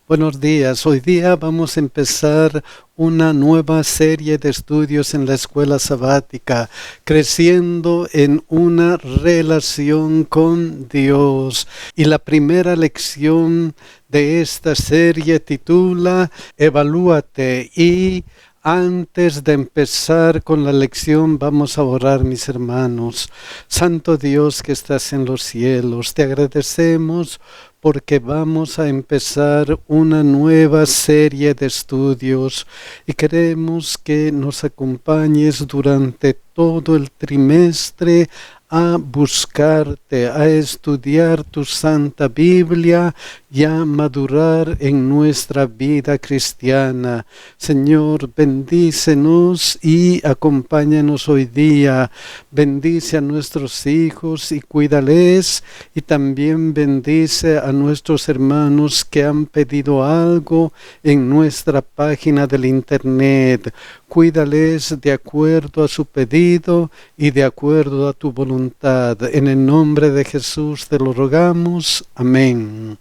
Buenos días. Hoy día vamos a empezar una nueva serie de estudios en la escuela sabática, creciendo en una relación con Dios. Y la primera lección de esta serie titula Evalúate. Y antes de empezar con la lección, vamos a orar, mis hermanos. Santo Dios que estás en los cielos, te agradecemos porque vamos a empezar una nueva serie de estudios y queremos que nos acompañes durante todo el trimestre a buscarte, a estudiar tu Santa Biblia y a madurar en nuestra vida cristiana. Señor, bendícenos y acompáñanos hoy día. Bendice a nuestros hijos y cuídales, y también bendice a nuestros hermanos que han pedido algo en nuestra página del internet. Cuídales de acuerdo a su pedido y de acuerdo a tu voluntad. En el nombre de Jesús te lo rogamos. Amén.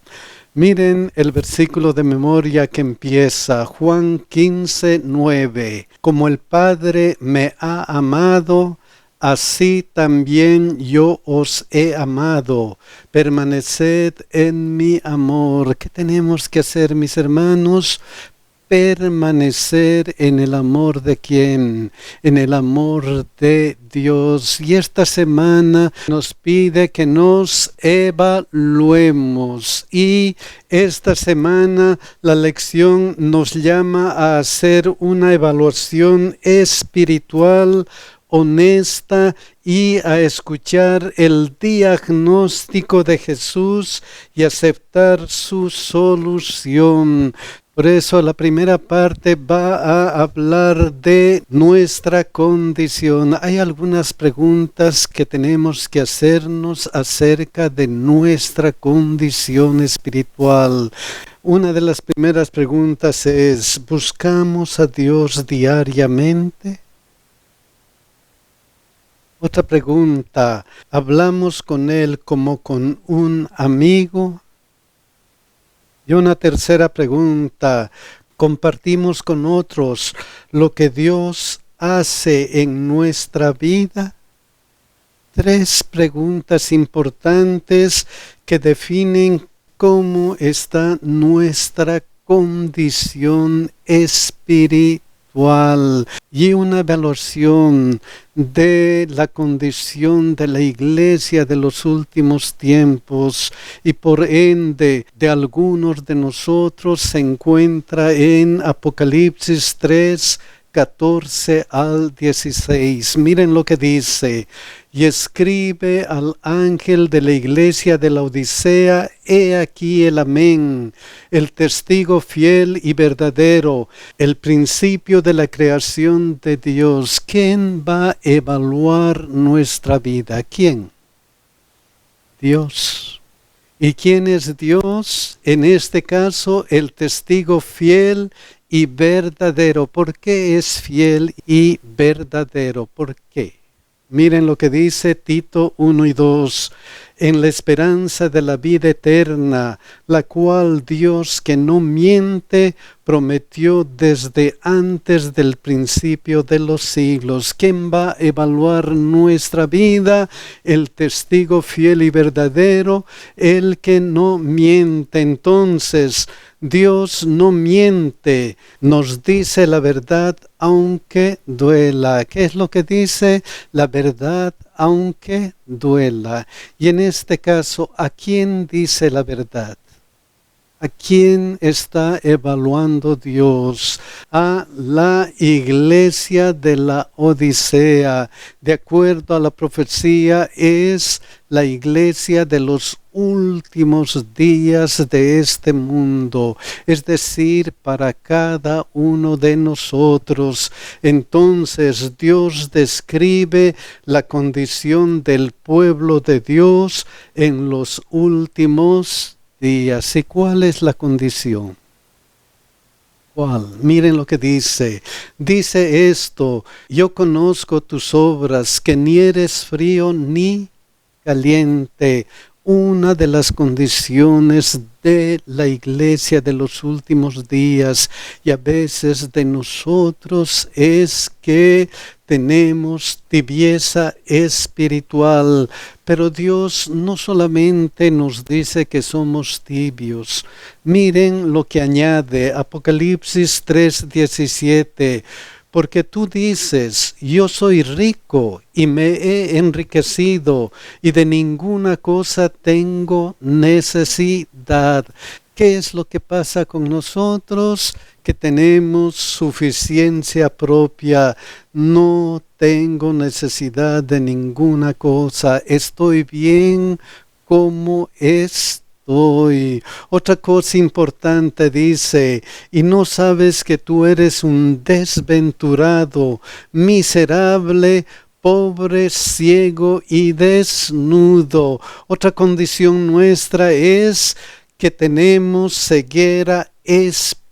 Miren el versículo de memoria que empieza, Juan 15:9. Como el Padre me ha amado, así también yo os he amado. Permaneced en mi amor. ¿Qué tenemos que hacer, mis hermanos? Permanecer en el amor de ¿quién? En el amor de Dios. Y esta semana nos pide que nos evaluemos. Y esta semana la lección nos llama a hacer una evaluación espiritual honesta y a escuchar el diagnóstico de Jesús y aceptar su solución. Por eso la primera parte va a hablar de nuestra condición. Hay algunas preguntas que tenemos que hacernos acerca de nuestra condición espiritual. Una de las primeras preguntas es, ¿buscamos a Dios diariamente? Otra pregunta, ¿hablamos con Él como con un amigo? Y una tercera pregunta, ¿compartimos con otros lo que Dios hace en nuestra vida? Tres preguntas importantes que definen cómo está nuestra condición espiritual. Y una evaluación de la condición de la iglesia de los últimos tiempos y por ende de algunos de nosotros se encuentra en Apocalipsis 3:14 al 16. Miren lo que dice: y escribe al ángel de la iglesia de la Odisea, he aquí el amén, el testigo fiel y verdadero, el principio de la creación de Dios. ¿Quién va a evaluar nuestra vida? ¿Quién? Dios. ¿Y quién es Dios? En este caso, el testigo fiel y verdadero. ¿Por qué es fiel y verdadero? ¿Por qué? Miren lo que dice Tito 1:2, en la esperanza de la vida eterna, la cual Dios que no miente prometió desde antes del principio de los siglos. ¿Quién va a evaluar nuestra vida? El testigo fiel y verdadero, el que no miente. Entonces, Dios no miente, nos dice la verdad aunque duela. ¿Qué es lo que dice? La verdad aunque duela. Y en este caso, ¿a quién dice la verdad? ¿A quién está evaluando Dios? A la iglesia de la Odisea. De acuerdo a la profecía, es la iglesia de los últimos días de este mundo, es decir, para cada uno de nosotros. Entonces Dios describe la condición del pueblo de Dios en los últimos días. ¿Y cuál es la condición? ¿Cuál? Miren lo que dice. Dice esto: yo conozco tus obras, que ni eres frío ni caliente. una de las condiciones de la iglesia de los últimos días y a veces de nosotros es que tenemos tibieza espiritual, pero Dios no solamente nos dice que somos tibios. Miren lo que añade Apocalipsis 3:17. Porque tú dices, yo soy rico y me he enriquecido y de ninguna cosa tengo necesidad. ¿Qué es lo que pasa con nosotros? Que tenemos suficiencia propia. No tengo necesidad de ninguna cosa. Estoy bien como estoy. Otra cosa importante dice, y no sabes que tú eres un desventurado, miserable, pobre, ciego y desnudo. Otra condición nuestra es que tenemos ceguera espiritual.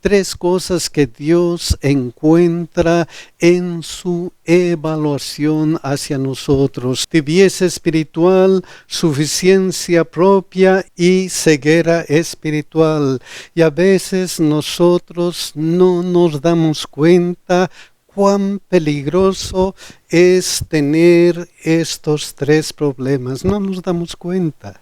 3 cosas que Dios encuentra en su evaluación hacia nosotros: tibieza espiritual, suficiencia propia y ceguera espiritual. Y a veces nosotros no nos damos cuenta cuán peligroso es tener estos 3 problemas. No nos damos cuenta.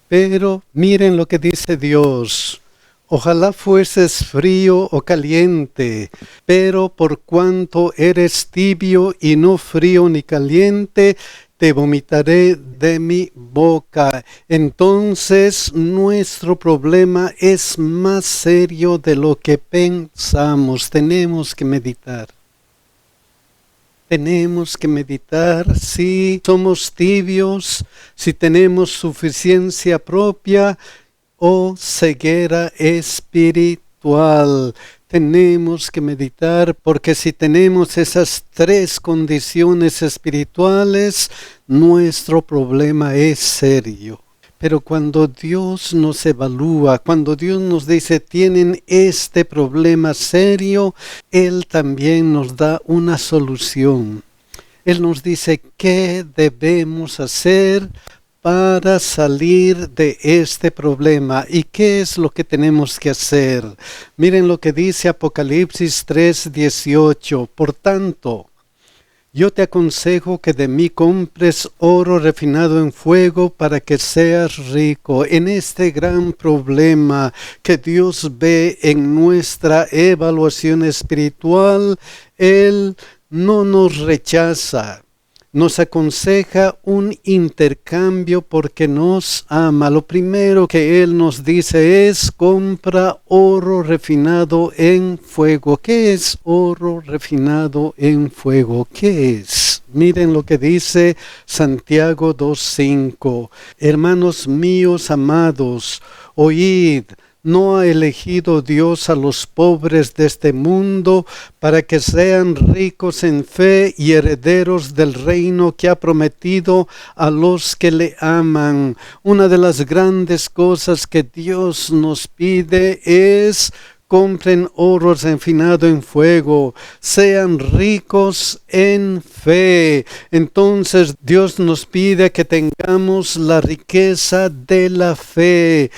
Pero miren lo que dice Dios. Ojalá fueses frío o caliente, pero por cuanto eres tibio y no frío ni caliente, te vomitaré de mi boca. Entonces nuestro problema es más serio de lo que pensamos. Tenemos que meditar. Tenemos que meditar si somos tibios, si tenemos suficiencia propia o ceguera espiritual. Tenemos que meditar porque si tenemos esas 3 condiciones espirituales, nuestro problema es serio. Pero cuando Dios nos evalúa, cuando Dios nos dice, tienen este problema serio, Él también nos da una solución. Él nos dice qué debemos hacer para salir de este problema. ¿Y qué es lo que tenemos que hacer? Miren lo que dice Apocalipsis 3:18. Por tanto, yo te aconsejo que de mí compres oro refinado en fuego para que seas rico. En este gran problema que Dios ve en nuestra evaluación espiritual, Él no nos rechaza. Nos aconseja un intercambio porque nos ama. Lo primero que Él nos dice es: compra oro refinado en fuego. ¿Qué es oro refinado en fuego? ¿Qué es? Miren lo que dice Santiago 2:5. Hermanos míos amados, oíd. ¿No ha elegido Dios a los pobres de este mundo para que sean ricos en fe y herederos del reino que ha prometido a los que le aman? Una de las grandes cosas que Dios nos pide es: compren oro refinado en fuego, sean ricos en fe. Entonces Dios nos pide que tengamos la riqueza de la fe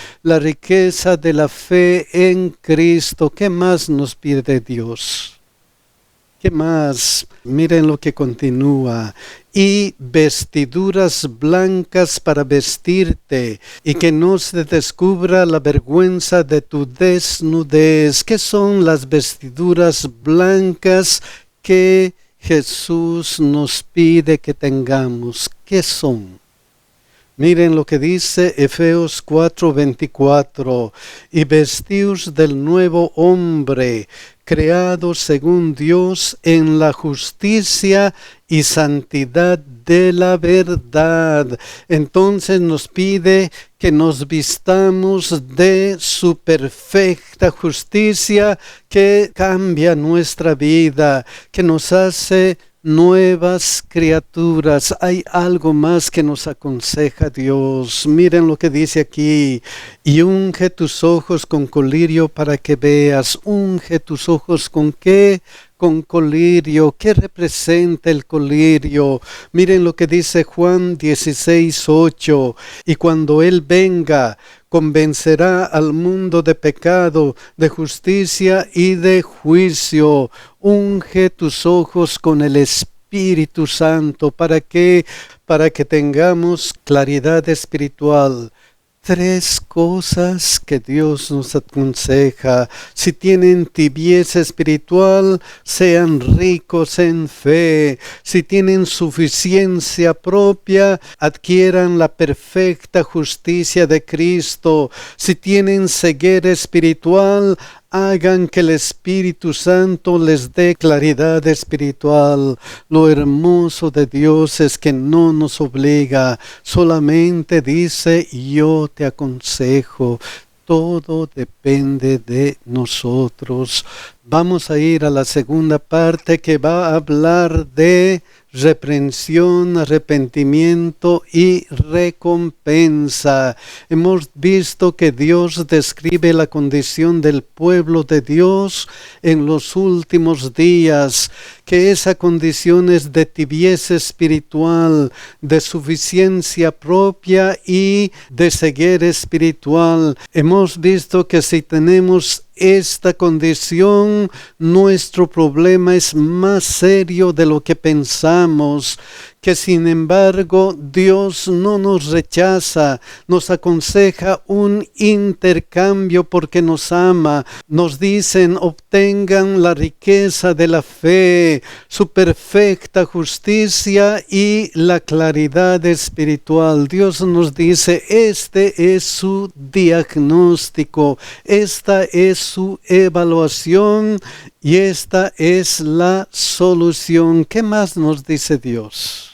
en Cristo. ¿Qué más nos pide Dios? ¿Qué más? Miren lo que continúa. Y vestiduras blancas para vestirte, y que no se descubra la vergüenza de tu desnudez. ¿Qué son las vestiduras blancas que Jesús nos pide que tengamos? ¿Qué son? Miren lo que dice Efesios 4:24. Y vestíos del nuevo hombre, creado según Dios en la justicia y santidad de la verdad. Entonces nos pide que nos vistamos de su perfecta justicia que cambia nuestra vida, que nos hace nuevas criaturas. Hay algo más que nos aconseja Dios. Miren lo que dice aquí. Y unge tus ojos con colirio para que veas. Unge tus ojos ¿con qué? con colirio. ¿Qué representa el colirio? Miren lo que dice Juan 16:8. Y cuando Él venga, convencerá al mundo de pecado, de justicia y de juicio. Unge tus ojos con el Espíritu Santo. ¿Para qué? Para que tengamos claridad espiritual. 3 cosas que Dios nos aconseja. Si tienen tibieza espiritual, sean ricos en fe. Si tienen suficiencia propia, adquieran la perfecta justicia de Cristo. Si tienen ceguera espiritual, hagan que el Espíritu Santo les dé claridad espiritual. Lo hermoso de Dios es que no nos obliga, solamente dice: yo te aconsejo. Todo depende de nosotros. Vamos a ir a la segunda parte, que va a hablar de reprensión, arrepentimiento y recompensa. Hemos visto que Dios describe la condición del pueblo de Dios en los últimos días, que esa condición es de tibieza espiritual, de suficiencia propia y de ceguera espiritual. Hemos visto que si tenemos esta condición, nuestro problema es más serio de lo que pensamos, que sin embargo Dios no nos rechaza, nos aconseja un intercambio porque nos ama. Nos dicen: obtengan la riqueza de la fe, su perfecta justicia y la claridad espiritual. Dios nos dice: este es su diagnóstico, esta es su evaluación y esta es la solución. ¿Qué más nos dice Dios?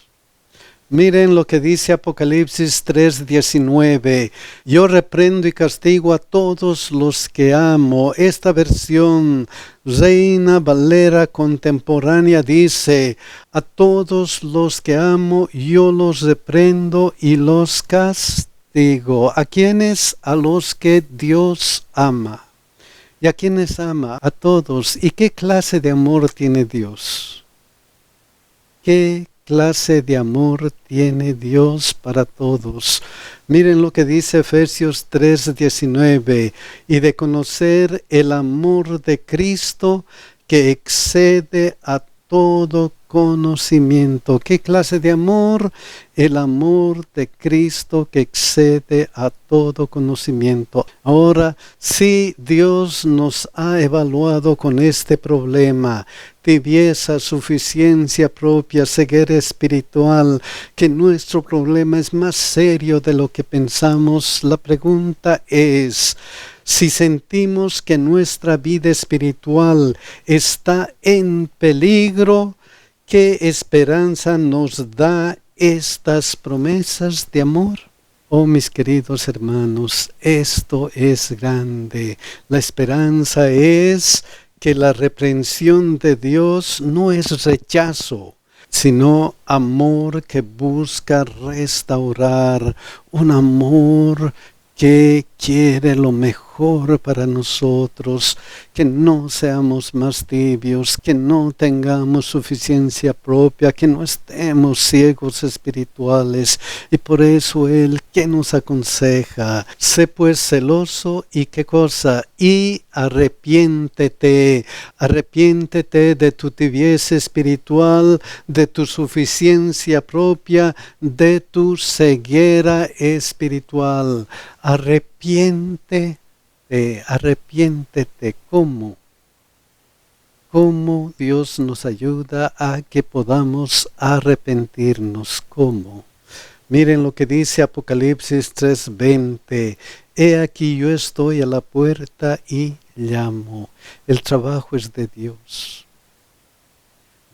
Miren lo que dice Apocalipsis 3:19. Yo reprendo y castigo a todos los que amo. Esta versión Reina Valera contemporánea dice: a todos los que amo yo los reprendo y los castigo. ¿A quiénes? A los que Dios ama. ¿Y a quiénes ama? A todos. ¿Y qué clase de amor tiene Dios? ¿Qué clase de amor tiene Dios para todos? Miren lo que dice Efesios 3:19. Y de conocer el amor de Cristo que excede a todo conocimiento. ¿Qué clase de amor? El amor de Cristo que excede a todo conocimiento. Ahora, si Dios nos ha evaluado con este problema, tibieza, suficiencia propia, ceguera espiritual, que nuestro problema es más serio de lo que pensamos, la pregunta es: si sentimos que nuestra vida espiritual está en peligro, ¿qué esperanza nos da estas promesas de amor? Oh, mis queridos hermanos, esto es grande. La esperanza es que la reprensión de Dios no es rechazo, sino amor que busca restaurar, un amor que quiere lo mejor para nosotros, que no seamos más tibios, que no tengamos suficiencia propia, que no estemos ciegos espirituales. Y por eso Él, ¿qué nos aconseja? Sé pues celoso y ¿qué cosa? Y arrepiéntete. Arrepiéntete de tu tibieza espiritual, de tu suficiencia propia, de tu ceguera espiritual. Arrepiéntete. ¿Cómo? ¿Cómo Dios nos ayuda a que podamos arrepentirnos? ¿Cómo? Miren lo que dice Apocalipsis 3:20. He aquí yo estoy a la puerta y llamo. El trabajo es de Dios.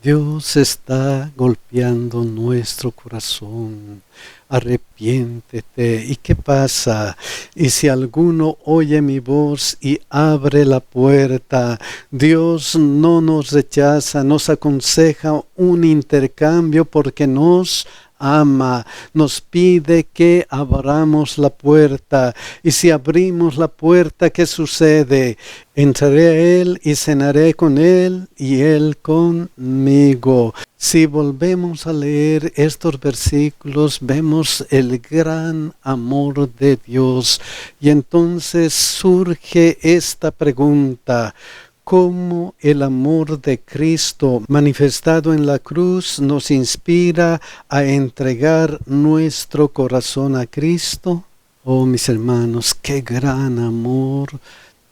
Dios está golpeando nuestro corazón. Arrepiéntete. ¿Y qué pasa? Y si alguno oye mi voz y abre la puerta, Dios no nos rechaza, nos aconseja un intercambio porque nos ama, nos pide que abramos la puerta. Y si abrimos la puerta, ¿qué sucede? Entraré a Él y cenaré con Él y Él conmigo. Si volvemos a leer estos versículos, vemos el gran amor de Dios. Y entonces surge esta pregunta: ¿cómo el amor de Cristo manifestado en la cruz nos inspira a entregar nuestro corazón a Cristo? Oh, mis hermanos, qué gran amor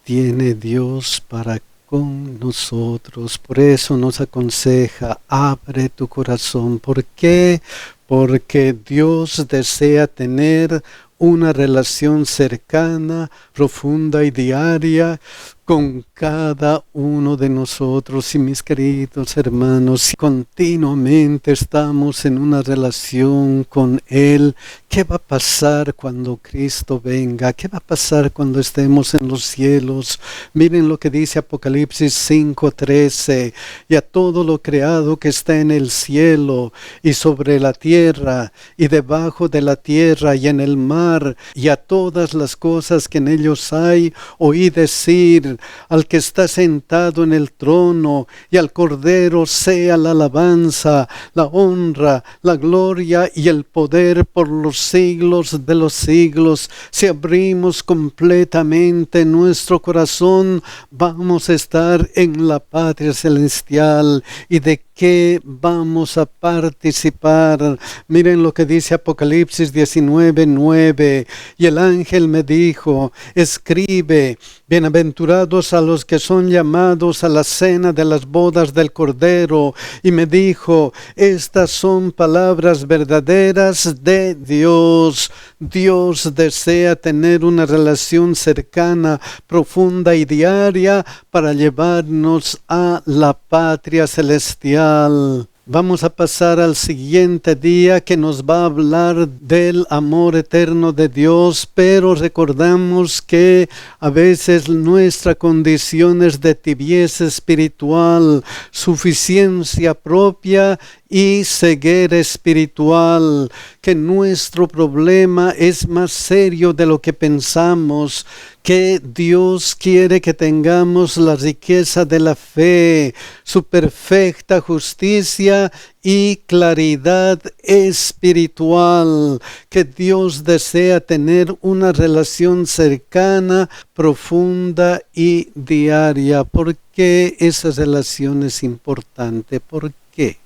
tiene Dios para con nosotros. Por eso nos aconseja: abre tu corazón. ¿Por qué? Porque Dios desea tener una relación cercana, profunda y diaria con cada uno de nosotros. Y mis queridos hermanos, si continuamente estamos en una relación con Él, ¿qué va a pasar cuando Cristo venga? ¿Qué va a pasar cuando estemos en los cielos? Miren lo que dice Apocalipsis 5:13: y a todo lo creado que está en el cielo y sobre la tierra y debajo de la tierra y en el mar, y a todas las cosas que en ellos hay, oí decir: al que está sentado en el trono y al Cordero sea la alabanza, la honra, la gloria y el poder por los siglos de los siglos. Si abrimos completamente nuestro corazón, vamos a estar en la patria celestial. ¿Y de qué vamos a participar? Miren lo que dice Apocalipsis 19:9: y el ángel me dijo: escribe, bienaventurados a los que son llamados a la cena de las bodas del Cordero. Y me dijo: estas son palabras verdaderas de Dios. Dios desea tener una relación cercana, profunda y diaria para llevarnos a la patria celestial. Vamos a pasar al siguiente día, que nos va a hablar del amor eterno de Dios, pero recordamos que a veces nuestra condición es de tibieza espiritual, suficiencia propia y ceguera espiritual, que nuestro problema es más serio de lo que pensamos, que Dios quiere que tengamos la riqueza de la fe, su perfecta justicia y claridad espiritual, que Dios desea tener una relación cercana, profunda y diaria. ¿Por qué esa relación es importante? ¿Por qué?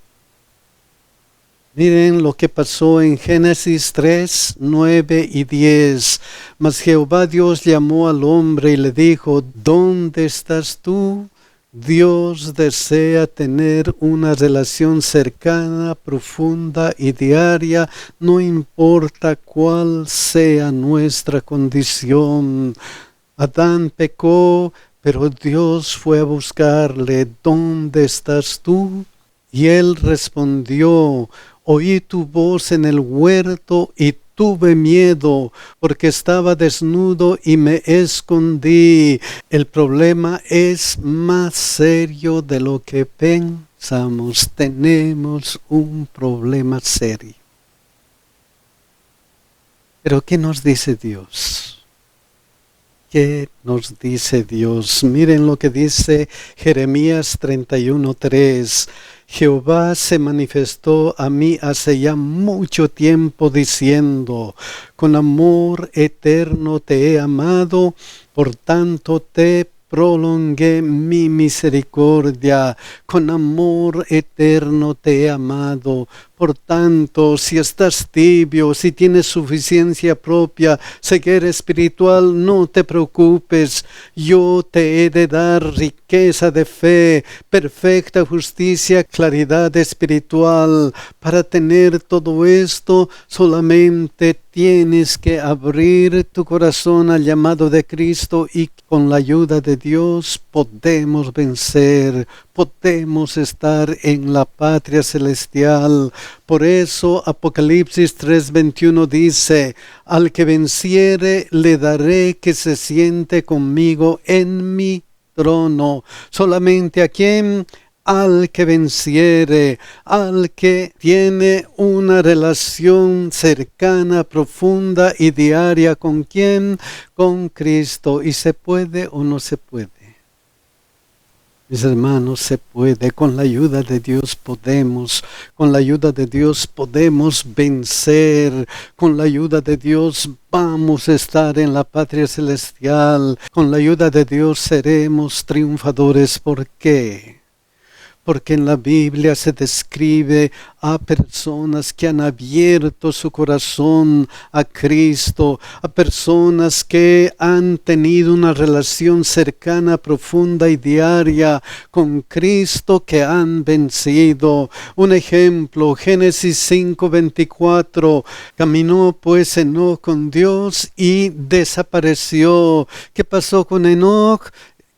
Miren lo que pasó en Génesis 3, 9 y 10. Mas Jehová Dios llamó al hombre y le dijo: ¿dónde estás tú? Dios desea tener una relación cercana, profunda y diaria, no importa cuál sea nuestra condición. Adán pecó, pero Dios fue a buscarle: ¿dónde estás tú? Y él respondió: oí tu voz en el huerto y tuve miedo, porque estaba desnudo y me escondí. El problema es más serio de lo que pensamos. Tenemos un problema serio. Pero ¿qué nos dice Dios? ¿Qué nos dice Dios? Miren lo que dice Jeremías 31:3. Jehová se manifestó a mí hace ya mucho tiempo diciendo: con amor eterno te he amado, por tanto te prolongué mi misericordia. Con amor eterno te he amado. Por tanto, si estás tibio, si tienes suficiencia propia, ceguera espiritual, no te preocupes. Yo te he de dar riqueza de fe, perfecta justicia, claridad espiritual. Para tener todo esto, solamente tienes que abrir tu corazón al llamado de Cristo, y con la ayuda de Dios podemos vencer, podemos estar en la patria celestial. Por eso Apocalipsis 3:21 dice: al que venciere le daré que se siente conmigo en mi trono. ¿Solamente a quién? al que venciere, al que tiene una relación cercana, profunda y diaria. ¿Con quién? Con Cristo. ¿Y se puede o no se puede? Mis hermanos, se puede. Con la ayuda de Dios podemos. Con la ayuda de Dios podemos vencer. Con la ayuda de Dios vamos a estar en la patria celestial. Con la ayuda de Dios seremos triunfadores. ¿Por qué? Porque en la Biblia se describe a personas que han abierto su corazón a Cristo, a personas que han tenido una relación cercana, profunda y diaria con Cristo, que han vencido. Un ejemplo, Génesis 5:24, caminó pues Enoc con Dios y desapareció. ¿Qué pasó con Enoc?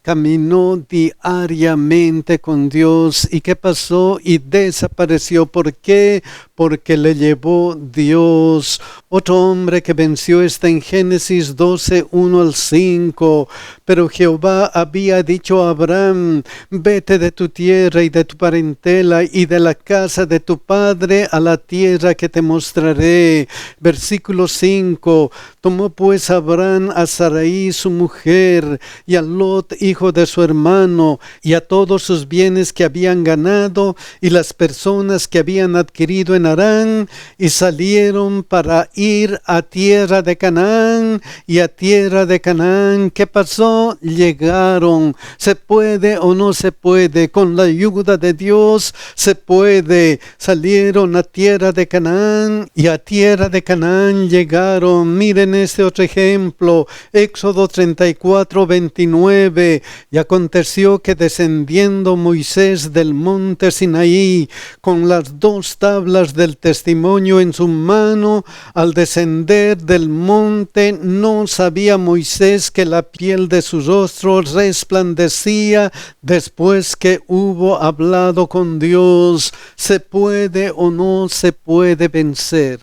Caminó diariamente con Dios. ¿Y qué pasó? Y desapareció. ¿Por qué? Porque le llevó Dios. Otro hombre que venció está en Génesis 12:1-5. Pero Jehová había dicho a Abraham: vete de tu tierra y de tu parentela y de la casa de tu padre a la tierra que te mostraré. Versículo 5. Tomó pues Abraham a Sarai su mujer y a Lot hijo de su hermano y a todos sus bienes que habían ganado y las personas que habían adquirido en Harán, y salieron para ir a tierra de Canaán. Y a tierra de Canaán, ¿qué pasó? Llegaron. ¿Se puede o no se puede? Con la ayuda de Dios se puede. Salieron a tierra de Canaán y a tierra de Canaán llegaron. Miren este otro ejemplo, Éxodo 34:29. Y aconteció que descendiendo Moisés del monte Sinaí con las 2 tablas del testimonio en su mano, al descender del monte no sabía Moisés que la piel de su rostro resplandecía después que hubo hablado con Dios. ¿Se puede o no se puede vencer?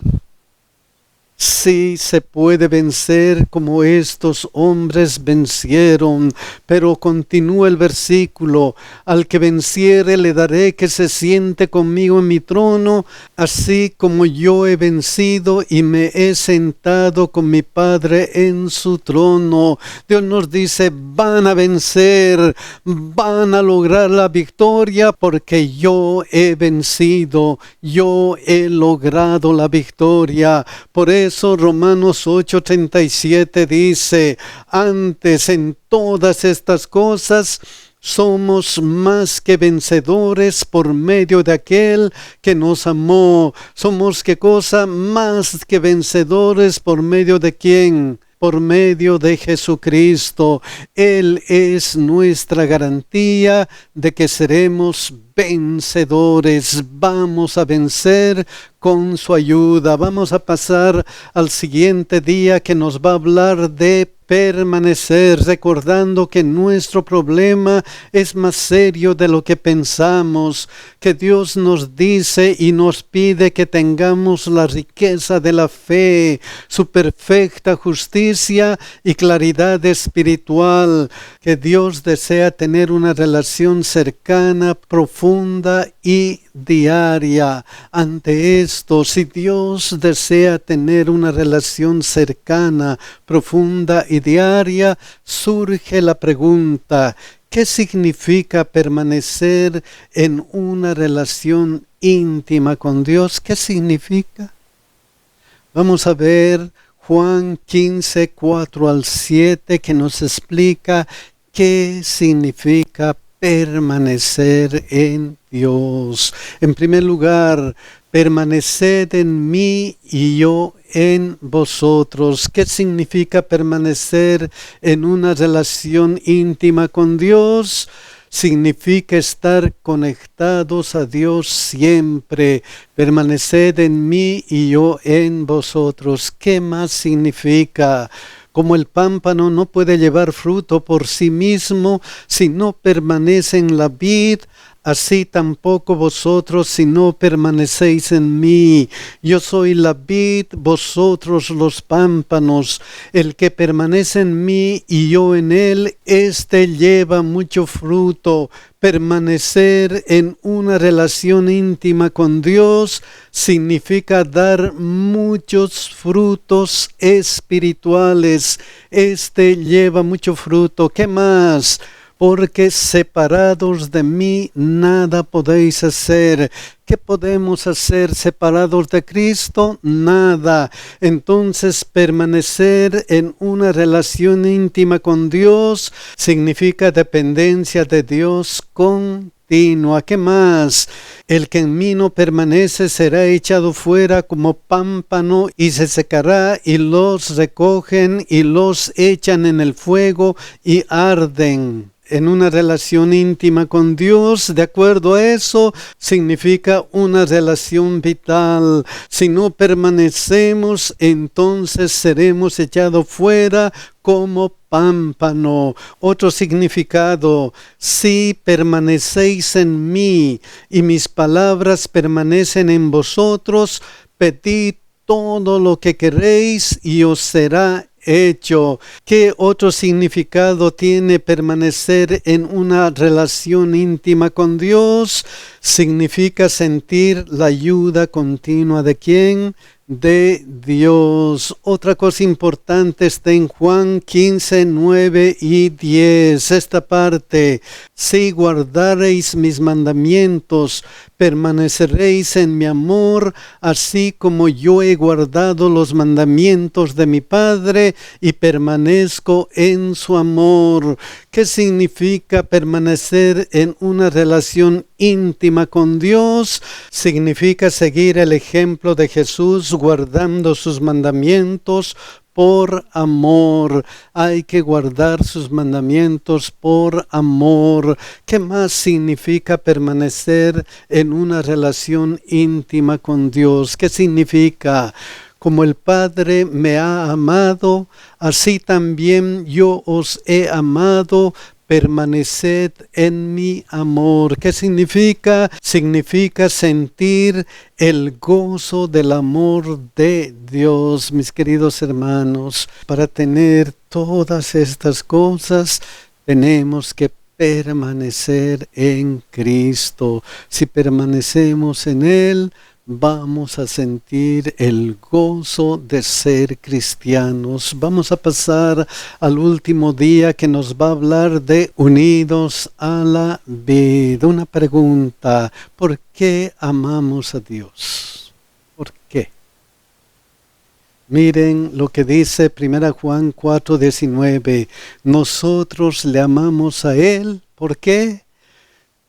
Sí, se puede vencer como estos hombres vencieron, pero continúa el versículo: al que venciere le daré que se siente conmigo en mi trono, así como yo he vencido y me he sentado con mi Padre en su trono. Dios nos dice: van a vencer, van a lograr la victoria, porque yo he vencido, yo he logrado la victoria. Por eso Romanos 8:37 dice: antes en todas estas cosas somos más que vencedores por medio de aquel que nos amó. Somos, ¿qué cosa? Más que vencedores. ¿Por medio de quién? Por medio de Jesucristo. Él es nuestra garantía de que seremos vencedores. Vamos a vencer con su ayuda. Vamos a pasar al siguiente día, que nos va a hablar de permanecer, recordando que nuestro problema es más serio de lo que pensamos, que Dios nos dice y nos pide que tengamos la riqueza de la fe, su perfecta justicia y claridad espiritual, que Dios desea tener una relación cercana, profunda y diaria. Ante esto, si Dios desea tener una relación cercana, profunda y diaria, surge la pregunta: ¿qué significa permanecer en una relación íntima con Dios? ¿Qué significa? Vamos a ver Juan 15:4-7, que nos explica qué significa permanecer en Dios. En primer lugar, permaneced en mí y yo en vosotros. ¿Qué significa permanecer en una relación íntima con Dios? Significa estar conectados a Dios siempre. Permaneced en mí y yo en vosotros. ¿Qué más significa? Como el pámpano no puede llevar fruto por sí mismo si no permanece en la vid, así tampoco vosotros si no permanecéis en mí. Yo soy la vid, vosotros los pámpanos. El que permanece en mí y yo en él, éste lleva mucho fruto. Permanecer en una relación íntima con Dios significa dar muchos frutos espirituales. Este lleva mucho fruto. ¿Qué más? Porque separados de mí nada podéis hacer. ¿Qué podemos hacer separados de Cristo? Nada. Entonces, permanecer en una relación íntima con Dios significa dependencia de Dios continua. ¿Qué más? El que en mí no permanece será echado fuera como pámpano y se secará, y los recogen y los echan en el fuego y arden. En una relación íntima con Dios, de acuerdo a eso, significa una relación vital. Si no permanecemos, entonces seremos echados fuera como pámpano. Otro significado: si permanecéis en mí y mis palabras permanecen en vosotros, pedid todo lo que queréis y os será hecho. ¿Qué otro significado tiene permanecer en una relación íntima con Dios? Significa sentir la ayuda continua ¿de quién? De Dios. Otra cosa importante está en Juan 15, 9 y 10. Esta parte: si guardareis mis mandamientos, permaneceréis en mi amor, así como yo he guardado los mandamientos de mi Padre y permanezco en su amor. ¿Qué significa permanecer en una relación íntima con Dios? Significa seguir el ejemplo de Jesús guardando sus mandamientos por amor. Hay que guardar sus mandamientos por amor. ¿Qué más significa permanecer en una relación íntima con Dios? ¿Qué significa? Como el Padre me ha amado, así también yo os he amado. Permaneced en mi amor. ¿Qué significa? Significa sentir el gozo del amor de Dios, mis queridos hermanos. Para tener todas estas cosas, tenemos que permanecer en Cristo. Si permanecemos en Él, vamos a sentir el gozo de ser cristianos. Vamos a pasar al último día, que nos va a hablar de unidos a la vida. Una pregunta: ¿por qué amamos a Dios? ¿Por qué? Miren lo que dice 1 Juan 4:19. Nosotros le amamos a Él. ¿Por qué?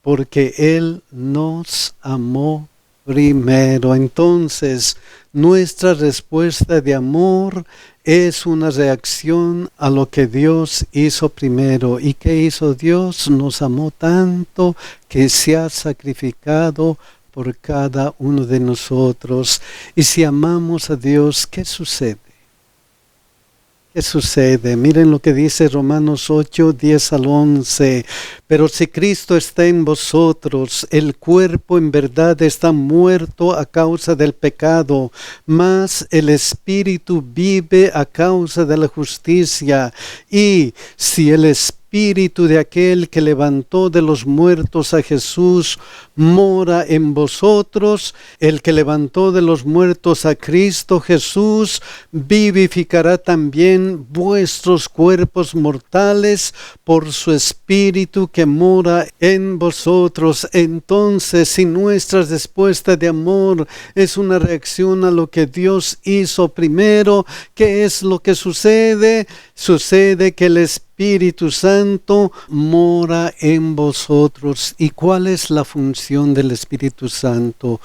Porque Él nos amó primero. Entonces, nuestra respuesta de amor es una reacción a lo que Dios hizo primero. ¿Y qué hizo Dios? Nos amó tanto que se ha sacrificado por cada uno de nosotros. Y si amamos a Dios, ¿qué sucede? ¿Qué sucede? Miren lo que dice Romanos 8, 10 al 11. Pero si Cristo está en vosotros, el cuerpo en verdad está muerto a causa del pecado, mas el espíritu vive a causa de la justicia. Y si el espíritu de aquel que levantó de los muertos a Jesús mora en vosotros, el que levantó de los muertos a Cristo Jesús vivificará también vuestros cuerpos mortales por su espíritu que mora en vosotros. Entonces, si nuestra respuesta de amor es una reacción a lo que Dios hizo primero, ¿qué es lo que sucede? Sucede que el Espíritu Santo mora en vosotros. ¿Y cuál es la función del Espíritu Santo?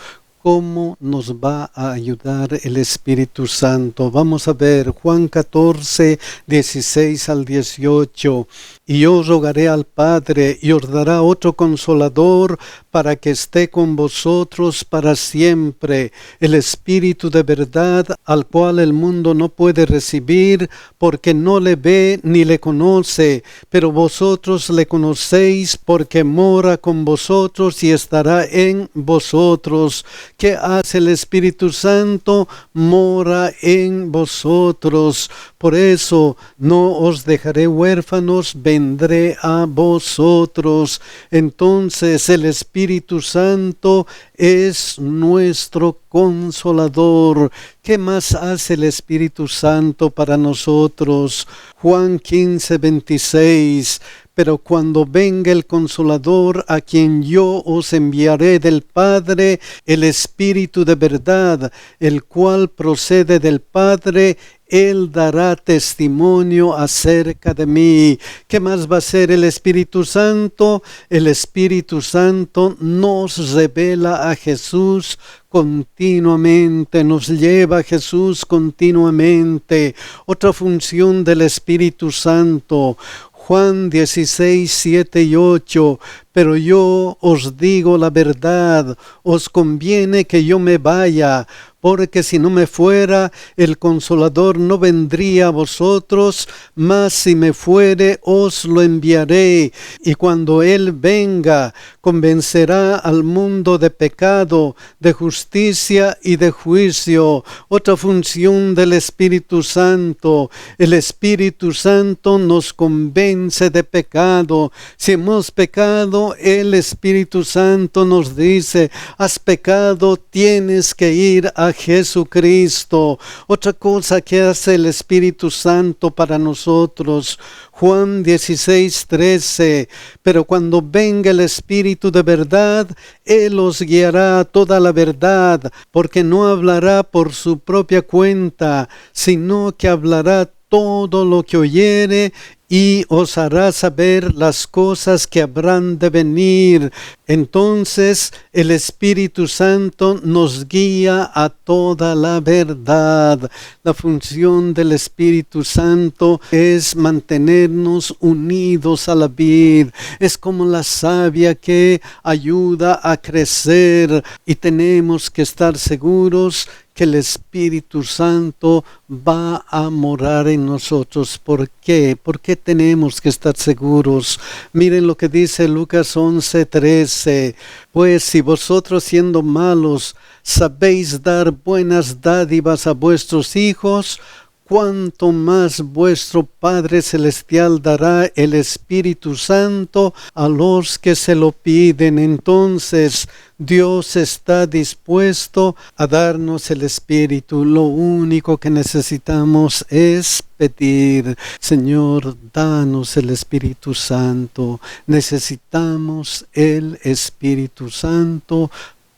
¿Cómo nos va a ayudar el Espíritu Santo? Vamos a ver Juan 14, 16 al 18. Y yo rogaré al Padre y os dará otro consolador para que esté con vosotros para siempre, el Espíritu de verdad, al cual el mundo no puede recibir porque no le ve ni le conoce, pero vosotros le conocéis porque mora con vosotros y estará en vosotros. ¿Qué hace el Espíritu Santo? Mora en vosotros. Por eso no os dejaré huérfanos, vendré a vosotros. Entonces el Espíritu Santo es nuestro consolador. ¿Qué más hace el Espíritu Santo para nosotros? Juan 15, 26. Pero cuando venga el Consolador, a quien yo os enviaré del Padre, el Espíritu de verdad, el cual procede del Padre, Él dará testimonio acerca de mí. ¿Qué más va a hacer el Espíritu Santo? El Espíritu Santo nos revela a Jesús continuamente, nos lleva a Jesús continuamente. Otra función del Espíritu Santo. Juan 16, 7 y 8, pero yo os digo la verdad, os conviene que yo me vaya, porque si no me fuera, el Consolador no vendría a vosotros, mas si me fuere, os lo enviaré. Y cuando Él venga, convencerá al mundo de pecado, de justicia y de juicio. Otra función del Espíritu Santo. El Espíritu Santo nos convence de pecado. Si hemos pecado, el Espíritu Santo nos dice, has pecado, tienes que ir a Jesucristo. Otra cosa que hace el Espíritu Santo para nosotros, Juan 16, 13, pero cuando venga el Espíritu de verdad, Él os guiará a toda la verdad, porque no hablará por su propia cuenta, sino que hablará todo lo que oyere y os hará saber las cosas que habrán de venir. Entonces el Espíritu Santo nos guía a toda la verdad. La función del Espíritu Santo es mantenernos unidos a la vid. Es como la savia que ayuda a crecer y tenemos que estar seguros que el Espíritu Santo va a morar en nosotros. ¿Por qué? ¿Por qué tenemos que estar seguros? Miren lo que dice Lucas 11, 13. Pues si vosotros siendo malos sabéis dar buenas dádivas a vuestros hijos, cuánto más vuestro Padre Celestial dará el Espíritu Santo a los que se lo piden. Entonces, Dios está dispuesto a darnos el Espíritu. Lo único que necesitamos es pedir, Señor, danos el Espíritu Santo. Necesitamos el Espíritu Santo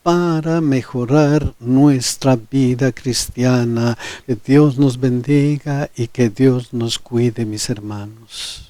para mejorar nuestra vida cristiana. Que Dios nos bendiga y que Dios nos cuide, mis hermanos.